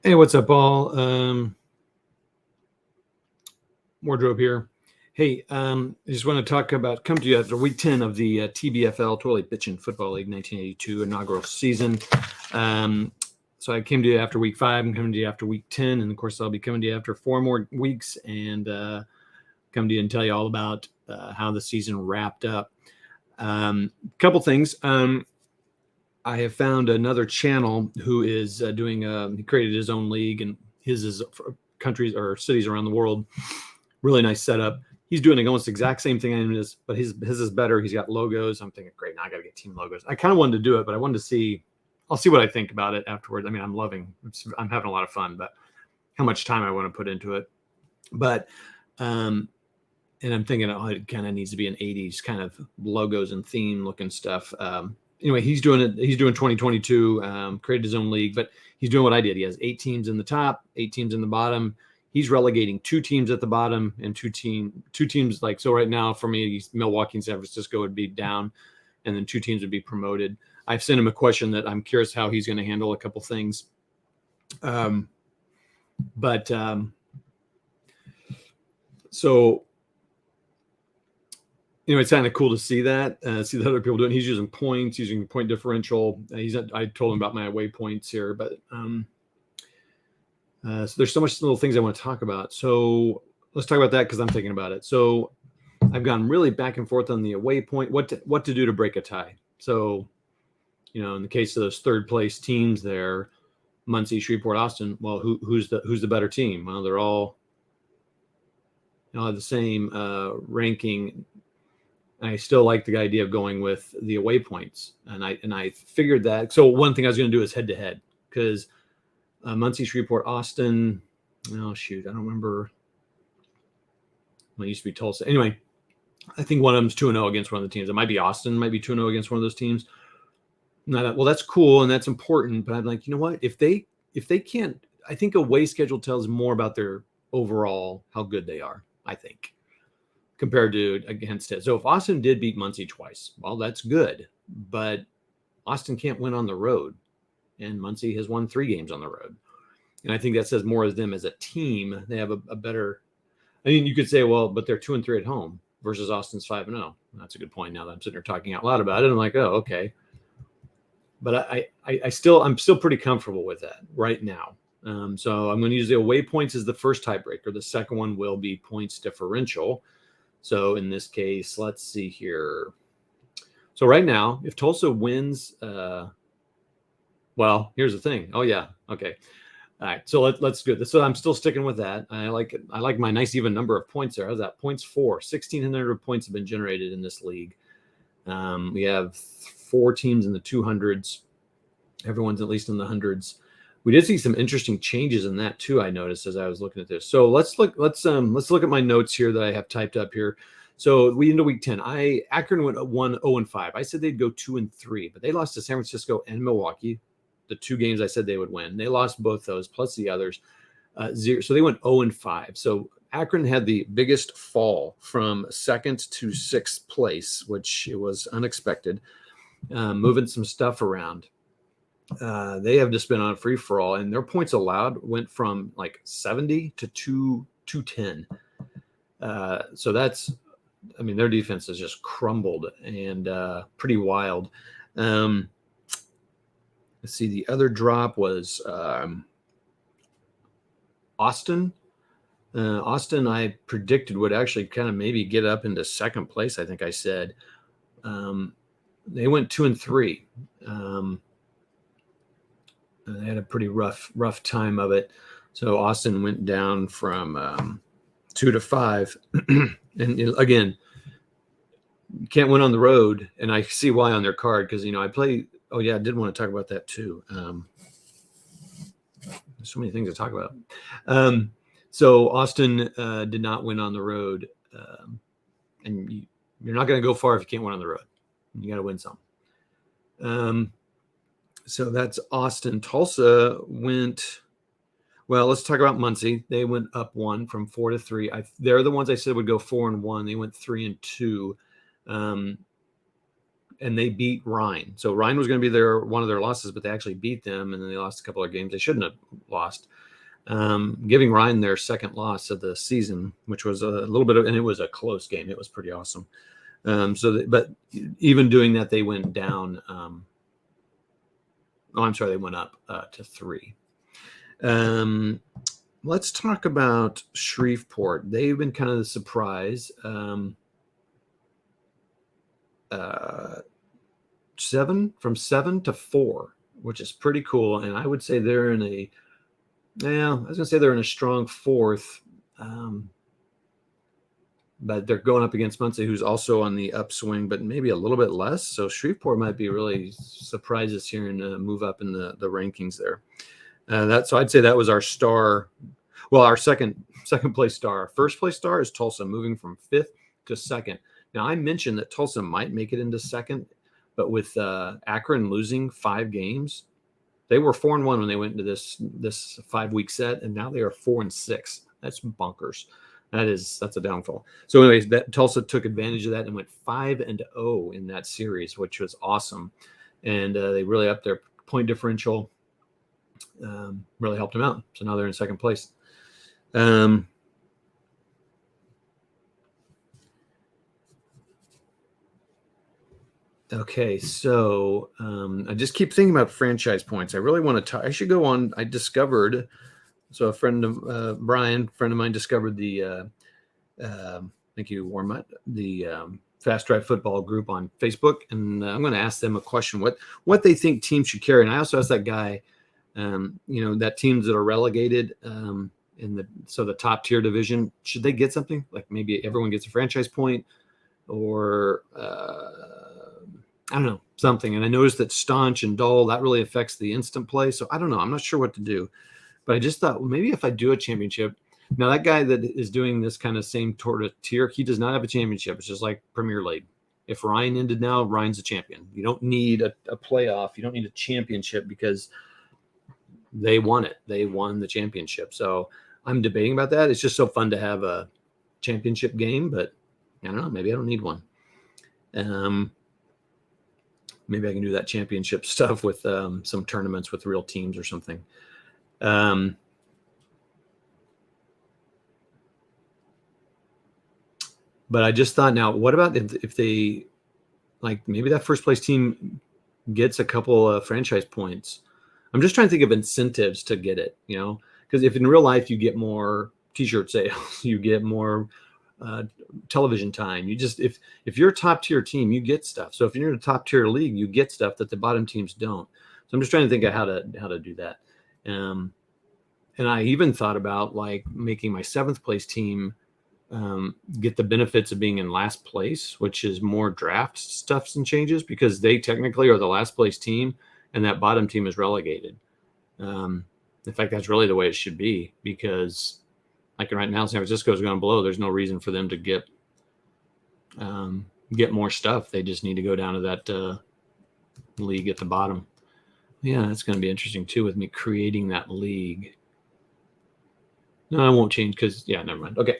Hey, what's up, all? Wardrobe here. Hey, I just want to talk about come to you after week 10 of the TBFL, Totally Bitchin' Football League 1982 inaugural season. Um, so I came to you after week 5. I'm coming to you after week 10. And of course, I'll be coming to you after 4 more weeks and come to you and tell you all about how the season wrapped up. Couple things. I have found another channel who is doing, he created his own league, and his is for countries or cities around the world. Really nice setup. He's doing almost the exact same thing I am, but his is better. He's got logos. I'm thinking, great, now I got to get team logos. I kind of wanted to do it, but I wanted to see. I'll see what I think about it afterwards. I mean, I'm having a lot of fun, but how much time I want to put into it. But, and I'm thinking, oh, it kind of needs to be an 80s kind of logos and theme looking stuff. Anyway, he's doing it. He's doing 2022, created his own league, but he's doing what I did. He has 8 teams in the top, 8 teams in the bottom. He's relegating 2 teams at the bottom and two teams. Like, so right now for me, Milwaukee and San Francisco would be down, and then 2 teams would be promoted. I've sent him a question that I'm curious how he's going to handle a couple things. But so it's kind of cool to see that, see the other people doing. He's using points, using point differential. I told him about my away points here, but so there's so much little things I want to talk about. So let's talk about that because I'm thinking about it. So I've gone really back and forth on the away point, what to do to break a tie. So, in the case of those third place teams there, Muncie, Shreveport, Austin. Well, who's the better team? Well, they're all have the same ranking. I still like the idea of going with the away points, and I figured that. So one thing I was going to do is head to head because Muncie, Shreveport, Austin. Oh shoot, I don't remember. Well, it used to be Tulsa. Anyway, I think one of them's 2-0 against one of the teams. It might be Austin, might be 2-0 against one of those teams. Well, that's cool and that's important, but I'm like, you know what? If they can't, I think away schedule tells more about their overall how good they are. I think compared to against it. So if Austin did beat Muncie twice, well, that's good. But Austin can't win on the road, and Muncie has won 3 games on the road. And I think that says more as them as a team. They have a better. I mean, you could say, well, but they're 2-3 at home versus Austin's 5-0. That's a good point. Now that I'm sitting here talking out loud about it, I'm like, oh, okay. But I'm still pretty comfortable with that right now. So I'm going to use the away points as the first tiebreaker. The second one will be points differential. So in this case, let's see here. So right now, if Tulsa wins, well, here's the thing. Oh yeah, okay. All right, so let's do this. So I'm still sticking with that. I like my nice even number of points there. How's that? Points 4. 1,600 points have been generated in this league. We have 4 teams in the 200s. Everyone's at least in the hundreds. We did see some interesting changes in that too. I noticed as I was looking at this. So let's look at my notes here that I have typed up here. So we into week 10. Akron went 1-0-5. I said they'd go 2-3, but they lost to San Francisco and Milwaukee. The 2 games I said they would win. They lost both those plus the others. 0. So they went 0-5. So Akron had the biggest fall from 2nd to 6th place, which it was unexpected. Moving some stuff around. They have just been on a free for all, and their points allowed went from like 70 to 210. So that's, I mean, their defense has just crumbled and pretty wild. Let's see, the other drop was Austin. Austin, I predicted would actually kind of maybe get up into 2nd place. I think I said they went 2-3. They had a pretty rough time of it. So Austin went down from 2 to 5. And again, can't win on the road. And I see why on their card because, I play. Oh, yeah, I did want to talk about that too. There's so many things to talk about. So Austin did not win on the road. And you're not going to go far if you can't win on the road. You got to win some. So that's Austin. Tulsa went, well, let's talk about Muncie. They went up 1 from 4 to 3. They're the ones I said would go 4-1. They went 3-2. and they beat Rhine. So Rhine was going to be one of their losses, but they actually beat them, and then they lost a couple of games they shouldn't have lost, giving Rhine their second loss of the season, which was a little bit of, and it was a close game. It was pretty awesome. But even doing that, they went down. They went up to 3. Let's talk about Shreveport. They've been kind of the surprise. 7 to 4, which is pretty cool. And I would say they're in a, I was gonna say they're in a strong 4th, but they're going up against Muncie, who's also on the upswing, but maybe a little bit less. So Shreveport might be really surprised us here and move up in the rankings there. So I'd say that was our star. Well, our second place star. Our first place star is Tulsa, moving from 5th to 2nd. Now, I mentioned that Tulsa might make it into 2nd, but with Akron losing 5 games, they were 4-1 when they went into this 5-week set, and now they are 4-6. That's bonkers. That's a downfall. So, anyways, that Tulsa took advantage of that and went 5-0 in that series, which was awesome, and they really upped their point differential. Really helped them out. So now they're in 2nd place. Okay, so I just keep thinking about franchise points. I really want to I should go on. I discovered, so a friend of Brian, friend of mine, discovered the thank you, Warmut, the Fast Drive Football group on Facebook, and I'm going to ask them a question: what they think teams should carry. And I also asked that guy, that teams that are relegated in the top tier division, should they get something? Like maybe everyone gets a franchise point, or I don't know, something. And I noticed that Staunch and Dull, that really affects the instant play. So I don't know. I'm not sure what to do. But I just thought, well, maybe if I do a championship. Now, that guy that is doing this kind of same sort of tier, he does not have a championship. It's just like Premier League. If Ryan ended now, Ryan's a champion. You don't need a playoff. You don't need a championship because they won it. They won the championship. So I'm debating about that. It's just so fun to have a championship game, but I don't know. Maybe I don't need one. Maybe I can do that championship stuff with some tournaments with real teams or something. But I just thought, now, what about if they, like, maybe that first place team gets a couple of franchise points? I'm just trying to think of incentives to get it, because if in real life you get more T-shirt sales, you get more television time. You just, if you're a top tier team, you get stuff. So if you're in a top tier league, you get stuff that the bottom teams don't. So I'm just trying to think of how to do that. And I even thought about like making my 7th place team get the benefits of being in last place, which is more draft stuffs and changes, because they technically are the last place team and that bottom team is relegated. In fact, that's really the way it should be, because like right now, San Francisco is going below. There's no reason for them to get more stuff. They just need to go down to that league at the bottom. Yeah, that's going to be interesting too with me creating that league. No, I won't change because, never mind. Okay.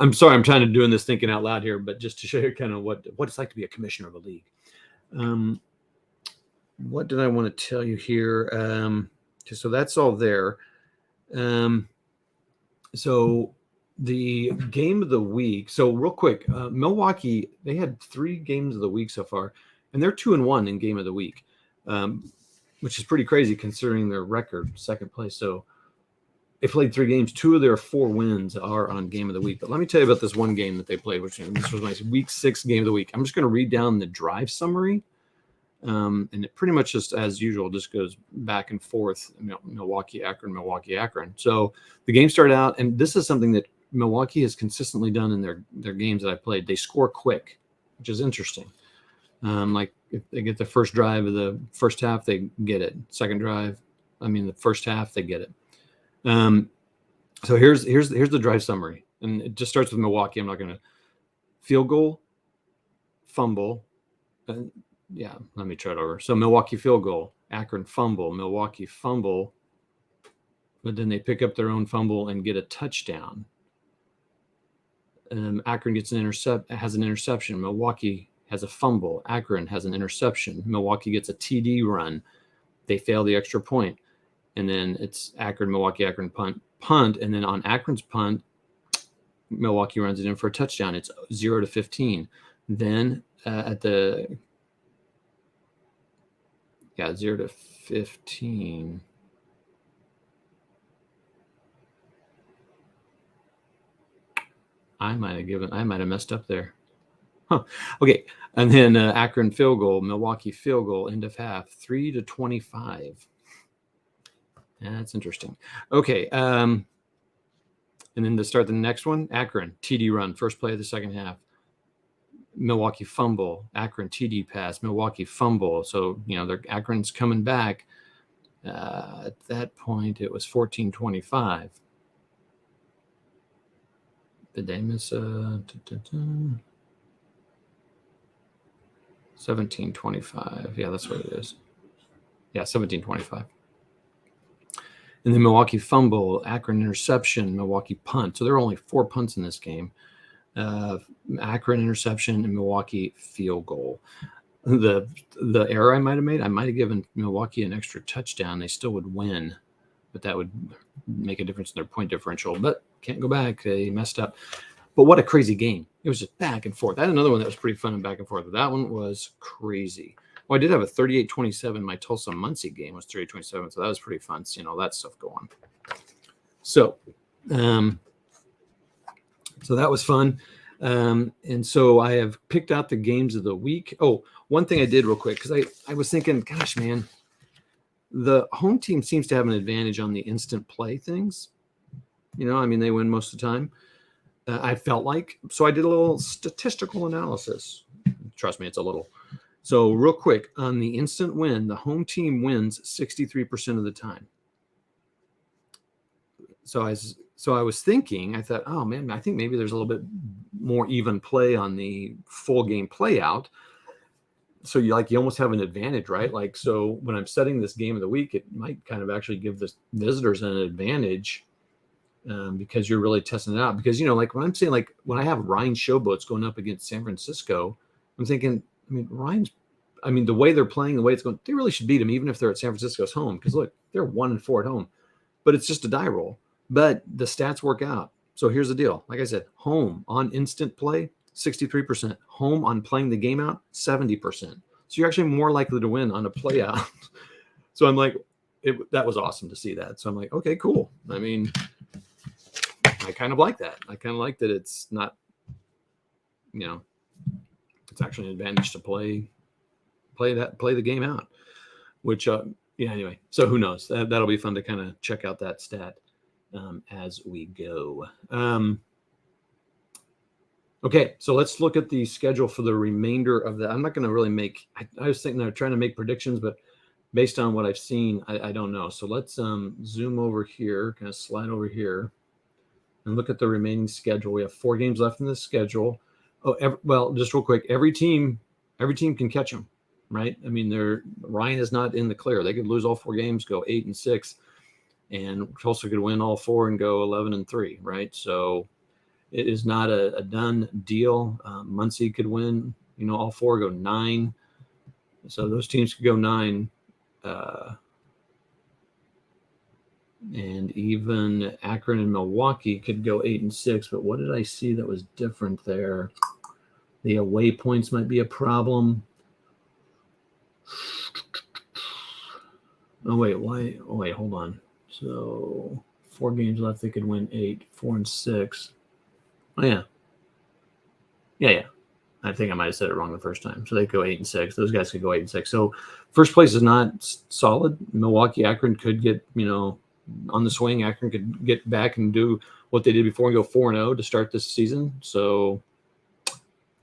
I'm sorry, I'm trying to doing this thinking out loud here, but just to show you kind of what it's like to be a commissioner of a league. What did I want to tell you here? So that's all there. So the game of the week. So real quick, Milwaukee, they had 3 games of the week so far, and they're 2-1 in game of the week, which is pretty crazy considering their record, 2nd place. So they played 3 games. 2 of their 4 wins are on game of the week. But let me tell you about this one game that they played, this was my week 6 game of the week. I'm just going to read down the drive summary. And it pretty much just, as usual, just goes back and forth, Milwaukee, Akron. So the game started out, and this is something that Milwaukee has consistently done in their games that I played. They score quick, which is interesting. Like if they get the first drive of the first half, they get it. The first half, they get it. So here's the drive summary, and it just starts with Milwaukee. I'm not going to field goal, fumble, let me try it over. So Milwaukee field goal, Akron fumble, Milwaukee fumble, but then they pick up their own fumble and get a touchdown. Akron has an interception. Milwaukee has a fumble. Akron has an interception. Milwaukee gets a TD run. They fail the extra point. And then it's Akron, Milwaukee, Akron punt. And then on Akron's punt, Milwaukee runs it in for a touchdown. It's 0-15. Then at the 0-15. I might have messed up there. Huh. Okay. And then Akron field goal, Milwaukee field goal, end of half, 3-25. That's interesting. Okay. And then to start the next one, Akron TD run, first play of the second half. Milwaukee fumble, Akron TD pass, Milwaukee fumble. So, Akron's coming back. At that point, it was 14-25. Did they miss 17-25? Yeah, that's what it is. Yeah, 17-25. And then Milwaukee fumble, Akron interception, Milwaukee punt. So there were only 4 punts in this game. Akron interception and Milwaukee field goal. The error I might have made, I might have given Milwaukee an extra touchdown. They still would win, but that would make a difference in their point differential. But can't go back. They messed up. But what a crazy game. It was just back and forth. I had another one that was pretty fun and back and forth, but that one was crazy. Well, I did have a 38-27. My Tulsa-Muncie game was 38-27, so that was pretty fun seeing all that stuff go on. So that was fun. And so I have picked out the games of the week. Oh, one thing I did real quick, because I was thinking, gosh, man, the home team seems to have an advantage on the instant play things. They win most of the time. I felt like. So I did a little statistical analysis. Trust me, it's a little. So real quick, on the instant win, the home team wins 63% of the time. So I was thinking, I thought, oh man, I think maybe there's a little bit more even play on the full game play out. So you almost have an advantage, right? So when I'm setting this game of the week, it might kind of actually give the visitors an advantage because you're really testing it out. Because, when I'm saying, when I have Ryan Showboats going up against San Francisco, I'm thinking, the way they're playing, the way it's going, they really should beat them, even if they're at San Francisco's home. Because look, they're 1-4 at home, but it's just a die roll. But the stats work out. So here's the deal. Like I said, home on instant play, 63%. Home on playing the game out, 70%. So you're actually more likely to win on a play out. So I'm like, that was awesome to see that. So I'm like, okay, cool. I kind of like that. I kind of like that it's not, it's actually an advantage to play the game out, which, anyway, so who knows? That'll be fun to kind of check out that stat as we go. Okay, so let's look at the schedule for the remainder of the. I'm not going to really I was thinking of trying to make predictions, but based on what I've seen, I don't know. So let's zoom over here, kind of slide over here, and look at the remaining schedule. We have 4 games left in the schedule. Oh, just real quick, every team can catch them, right? Ryan is not in the clear. They could lose all 4 games, go 8-6, and Tulsa could win all 4 and go 11-3, right? So it is not a done deal. Muncie could win, all 4, go 9. So those teams could go 9. And even Akron and Milwaukee could go 8-6. But what did I see that was different there? The away points might be a problem. Oh, wait, why? Oh, wait, hold on. So 4 games left. They could win 8, 4-6. Oh, yeah. Yeah. I think I might have said it wrong the first time. So they go 8-6. Those guys could go 8-6. So first place is not solid. Milwaukee, Akron could get, on the swing. Akron could get back and do what they did before and go 4-0 to start this season. So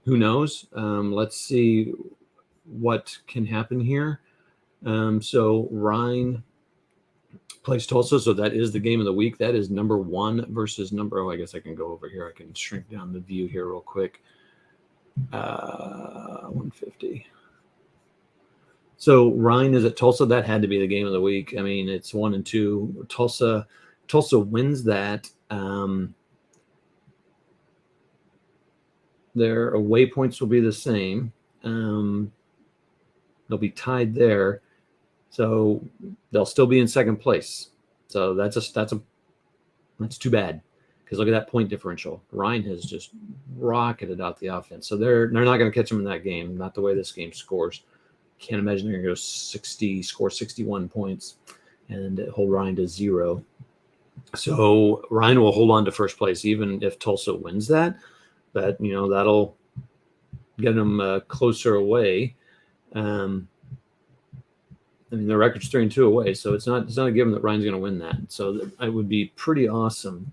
who knows? Let's see what can happen here. So Rhine plays Tulsa. So that is the game of the week. That is number 1 versus number. Oh, I guess I can go over here. I can shrink down the view here real quick. 150. So Rhine is at Tulsa. That had to be the game of the week. It's 1 and 2. Tulsa wins that. Their away points will be the same. They'll be tied there, so they'll still be in second place. So that's too bad, because look at that point differential. Ryan has just rocketed out the offense, so they're not going to catch them in that game. Not the way this game scores. Can't imagine they're going to score 61 points, and hold Ryan to 0. So Ryan will hold on to first place even if Tulsa wins that. But that'll get them closer away. I mean, the record's 3-2 away, so it's not a given that Ryan's going to win that. So it would be pretty awesome.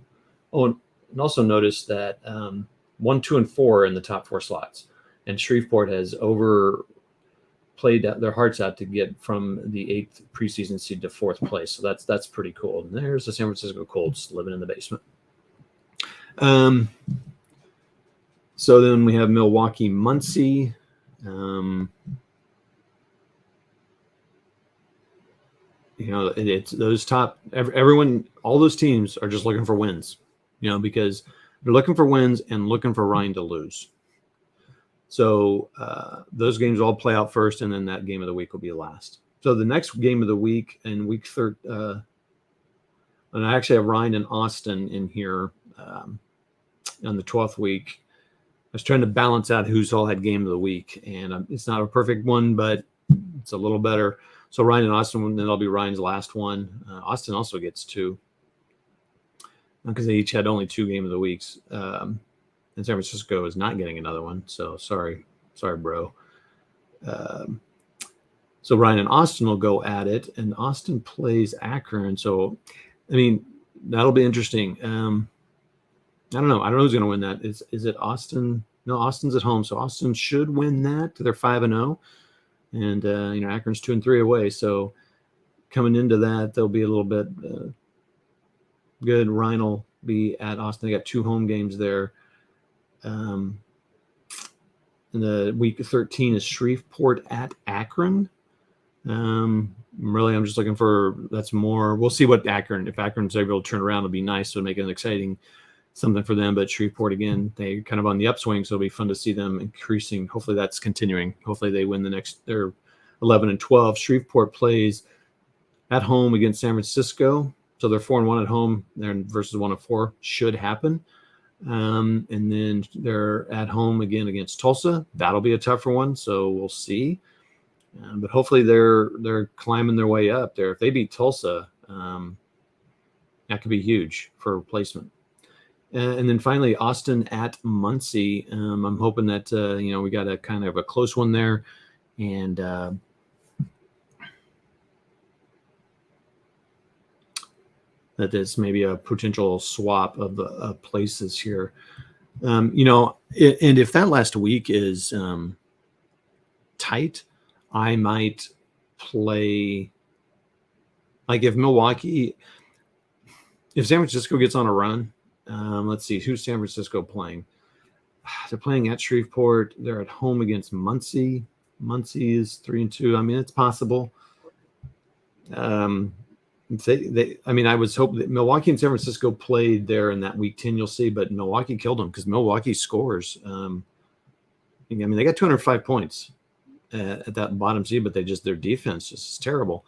Oh, and also notice that 1, 2, and 4 are in the top 4 slots, and Shreveport has overplayed their hearts out to get from the 8th preseason seed to 4th place. So that's pretty cool. And there's the San Francisco Colts living in the basement. So then we have Milwaukee, Muncie. It's those top, everyone, all those teams are just looking for wins, because they're looking for wins and looking for Ryan to lose. So those games all play out first, and then that game of the week will be last. So the next game of the week in week 13, and I actually have Ryan and Austin in here on the 12th week. I was trying to balance out who's all had game of the week, and it's not a perfect one, but it's a little better. So Ryan and Austin, then that'll be Ryan's last one. Austin also gets 2 because they each had only 2 game of the weeks. And San Francisco is not getting another one. So sorry, bro. So Ryan and Austin will go at it, and Austin plays Akron. So, I mean, that'll be interesting. I don't know. I don't know who's going to win that. Is it Austin? No, Austin's at home, so Austin should win that. They're 5-0. And Akron's 2-3 away, so coming into that, they'll be a little bit good. Ryan will be at Austin. They got 2 home games there. And the week 13 is Shreveport at Akron. Really, I'm just looking for that's more. We'll see what Akron. If Akron's able to turn around, it'll be nice. So make it an exciting something for them. But Shreveport, again, they're kind of on the upswing, so it'll be fun to see them increasing. Hopefully that's continuing. Hopefully they win they're 11-12. Shreveport plays at home against San Francisco, so they're 4-1 at home. They're versus 1-4 should happen. And then they're at home again against Tulsa. That'll be a tougher one, so we'll see. But hopefully they're climbing their way up there. If they beat Tulsa, that could be huge for replacement. And then finally, Austin at Muncie. I'm hoping that, we got a kind of a close one there. And that there's maybe a potential swap of places here. And if that last week is tight, I might play, like if San Francisco gets on a run, let's see, who's San Francisco playing? They're playing at Shreveport. They're at home against Muncie. Muncie is 3-2. I mean, it's possible. I was hoping that Milwaukee and San Francisco played there in that week 10, you'll see, but Milwaukee killed them because Milwaukee scores. They got 205 points at that bottom seed, but their defense just is terrible.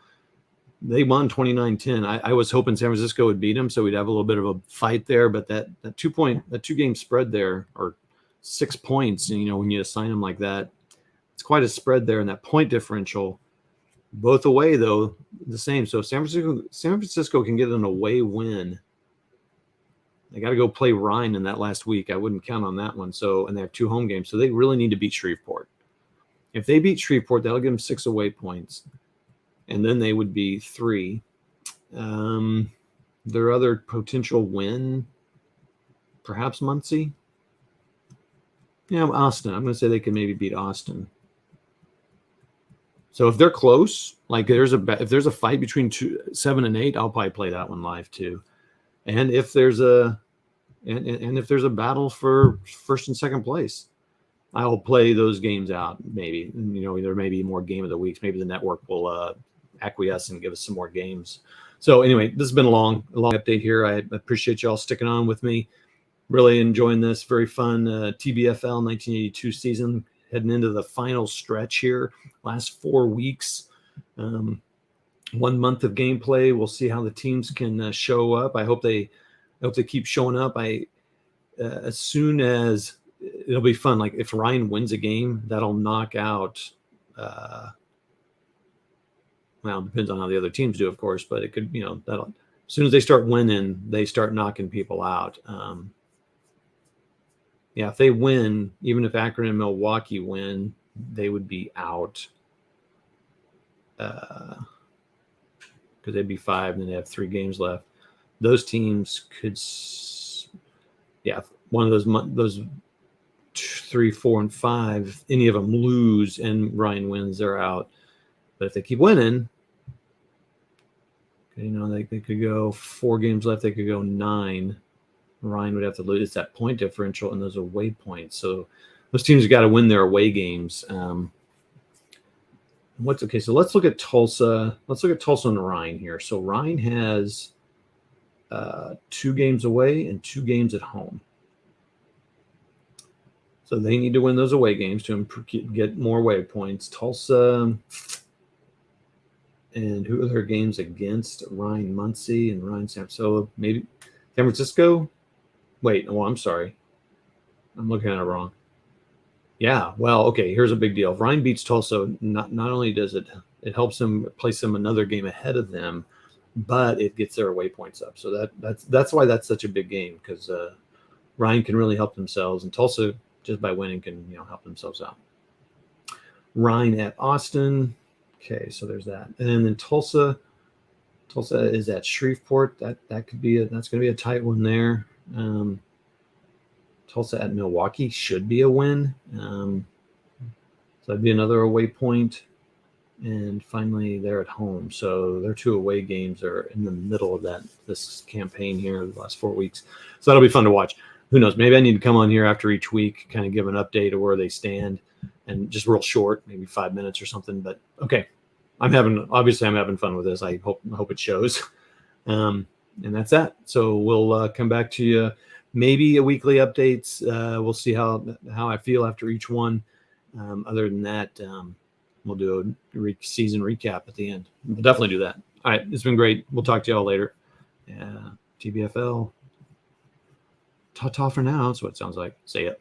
They won 29-10. I was hoping San Francisco would beat them, so we'd have a little bit of a fight there. But that 2-game spread there, or 6 points, when you assign them like that, it's quite a spread there. And that point differential, both away though, the same. So San Francisco can get an away win. They got to go play Ryan in that last week. I wouldn't count on that one. So, and they have 2 home games, so they really need to beat Shreveport. If they beat Shreveport, that'll give them 6 away points. And then they would be 3. Their other potential win, perhaps Muncie. Yeah, Austin. I'm going to say they can maybe beat Austin. So if they're close, like if there's a fight between 7 and 8, I'll probably play that one live too. And if there's a battle for first and second place, I'll play those games out. Maybe there may be more game of the weeks. Maybe the network will acquiesce and give us some more games. So anyway, this has been a long update here. I appreciate y'all sticking on with me. Really enjoying this. Very fun TBFL 1982 season heading into the final stretch here, last 4 weeks. 1 month of gameplay. We'll see how the teams can show up. I hope they keep showing up. As soon as it'll be fun. Like if Ryan wins a game, that'll knock out. Well, it depends on how the other teams do, of course, but it could, that'll. As soon as they start winning, they start knocking people out. Yeah, if they win, even if Akron and Milwaukee win, they would be out. Because they'd be 5 and they have 3 games left. Those teams could, one of those 3, 4, and 5, if any of them lose and Ryan wins, they're out. But if they keep winning, they could go 4 games left. They could go 9. Ryan would have to lose. It's that point differential and those away points. So those teams have got to win their away games. So let's look at Tulsa. Let's look at Tulsa and Ryan here. So Ryan has 2 games away and 2 games at home. So they need to win those away games to get more away points. Tulsa, and who are their games against? Ryan Muncie and Ryan Samsolo. Maybe San Francisco. Wait, I'm sorry. I'm looking at it wrong. Yeah, well, okay, here's a big deal. If Ryan beats Tulsa, not only does it helps them place them another game ahead of them, but it gets their away points up. So that's why that's such a big game, because Ryan can really help themselves, and Tulsa, just by winning, can help themselves out. Ryan at Austin. Okay, so there's that. And then Tulsa is at Shreveport. That could be that's going to be a tight one there. Tulsa at Milwaukee should be a win. So that'd be another away point. And finally, they're at home. So their 2 away games are in the middle of this campaign here, the last 4 weeks. So that'll be fun to watch. Who knows? Maybe I need to come on here after each week, kind of give an update of where they stand, and just real short, maybe 5 minutes or something. But okay, I'm having fun with this. I hope it shows. And that's that. So we'll come back to you, maybe a weekly updates. We'll see how I feel after each one. Other than that, we'll do a season recap at the end. We'll definitely do that. All right, it's been great. We'll talk to y'all later. TBFL. Ta-ta for now. That's what it sounds like. See ya.